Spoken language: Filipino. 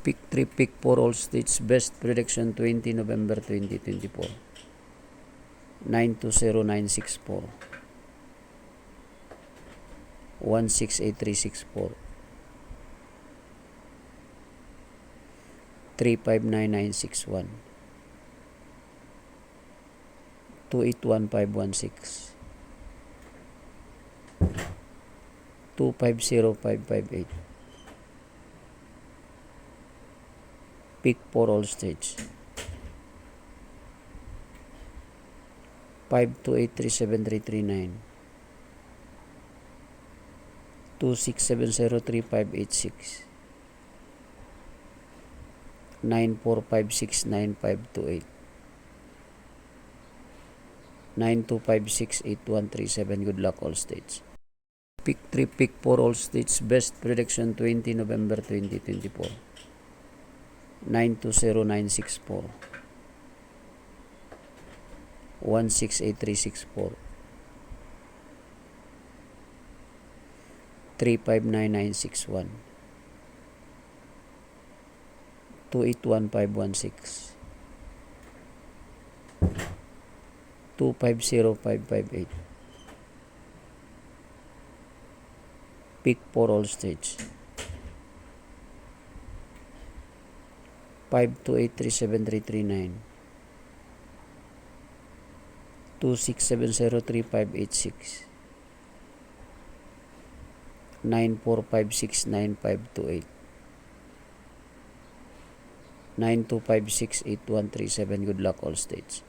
Pick 3, pick 4 all states. Best prediction 20 November 2024. 920964. 168364. 359961. 281516. 250558. Pick 4 all states. 52837339. 26703586. 94569528. 92568137. Good luck all states. Pick 3, pick 4 all states. Best prediction 20 November 2024. 920964. 168364. 359961. 281516. 250558. Pick 4 all states. 52837339. 26703586. 94569528. 92568137. Good luck all states.